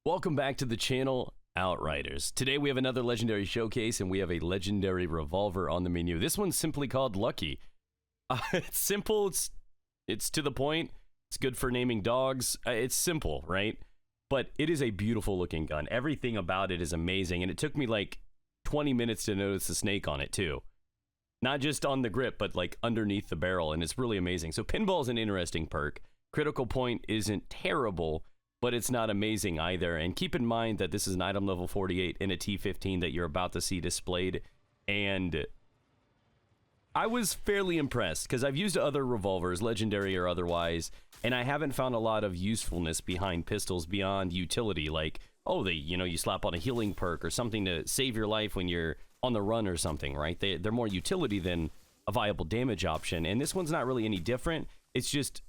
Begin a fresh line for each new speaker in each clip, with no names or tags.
Welcome back to the channel, Outriders. Today we have another legendary showcase and we have a legendary revolver on the menu. This one's simply called Lucky. It's simple, it's to the point, it's good for naming dogs. It's simple, right? But it is a beautiful looking gun. Everything about it is amazing, and it took me like 20 minutes to notice the snake on it too. Not just on the grip, but like underneath the barrel, and it's really amazing. So pinball is an interesting perk. Critical point isn't terrible, but it's not amazing either. And keep in mind that this is an item level 48 in a T15 that you're about to see displayed. And I was fairly impressed because I've used other revolvers, legendary or otherwise, and I haven't found a lot of usefulness behind pistols beyond utility. Like, oh, you slap on a healing perk or something to save your life when you're on the run or something, right? They're more utility than a viable damage option. And this one's not really any different. It's just,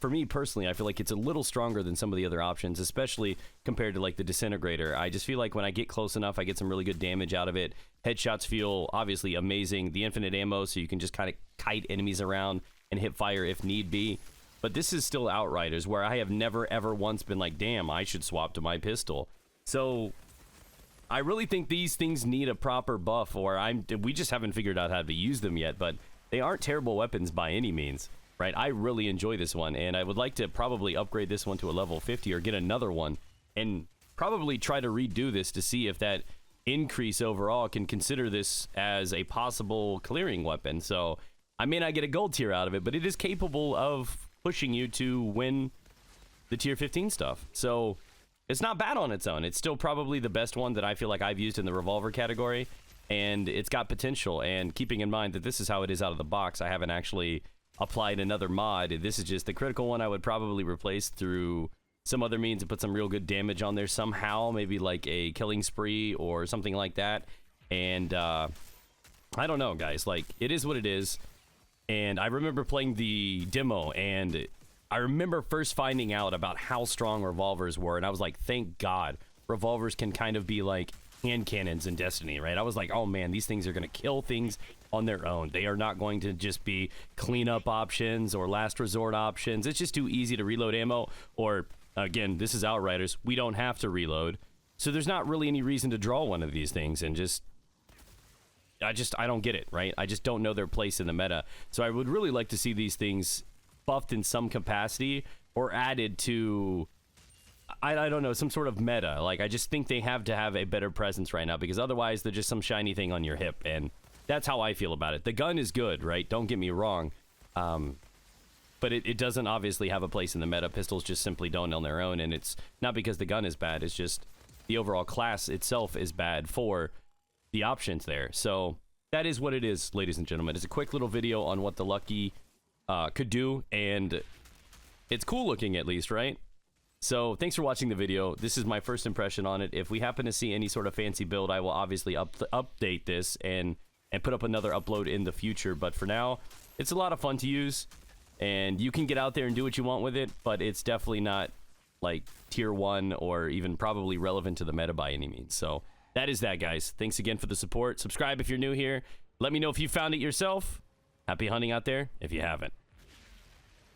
for me personally, I feel like it's a little stronger than some of the other options, especially compared to like the disintegrator. I just feel like when I get close enough, I get some really good damage out of it. Headshots feel obviously amazing. The infinite ammo, so you can just kind of kite enemies around and hit fire if need be. But this is still Outriders, where I have never ever once been like, damn, I should swap to my pistol. So I really think these things need a proper buff, or we just haven't figured out how to use them yet. But they aren't terrible weapons by any means. Right, I really enjoy this one, and I would like to probably upgrade this one to a level 50 or get another one, and probably try to redo this to see if that increase overall can consider this as a possible clearing weapon. So I may not get a gold tier out of it, but it is capable of pushing you to win the tier 15 stuff. So it's not bad on its own. It's still probably the best one that I feel like I've used in the revolver category, and it's got potential. And keeping in mind that this is how it is out of the box, I haven't actually applied another mod. This is just the critical one. I would probably replace through some other means and put some real good damage on there somehow, maybe like a killing spree or something like that. And I don't know, guys, like, it is what it is. And I remember playing the demo, and I remember first finding out about how strong revolvers were, and I was like, thank God revolvers can kind of be like hand cannons in Destiny, right? I was like, oh man, these things are gonna kill things on their own. They are not going to just be cleanup options or last resort options. It's just too easy to reload ammo, or again, this is Outriders, we don't have to reload, so there's not really any reason to draw one of these things. And I don't get it, right? I just don't know their place in the meta. So I would really like to see these things buffed in some capacity or added to, I don't know, some sort of meta. Like, I just think they have to have a better presence right now, because otherwise they're just some shiny thing on your hip, and that's how I feel about it. The gun is good, right? Don't get me wrong. But it doesn't obviously have a place in the meta. Pistols just simply don't on their own, and it's not because the gun is bad. It's just the overall class itself is bad for the options there. So that is what it is, ladies and gentlemen. It's a quick little video on what the Lucky could do, and it's cool looking at least, right? So thanks for watching the video. This is my first impression on it. If we happen to see any sort of fancy build, I will obviously update this and put up another upload in the future. But for now, it's a lot of fun to use, and you can get out there and do what you want with it, but it's definitely not like tier 1 or even probably relevant to the meta by any means. So that is that, guys. Thanks again for the support. Subscribe if you're new here. Let me know if you found it yourself. Happy hunting out there if you haven't.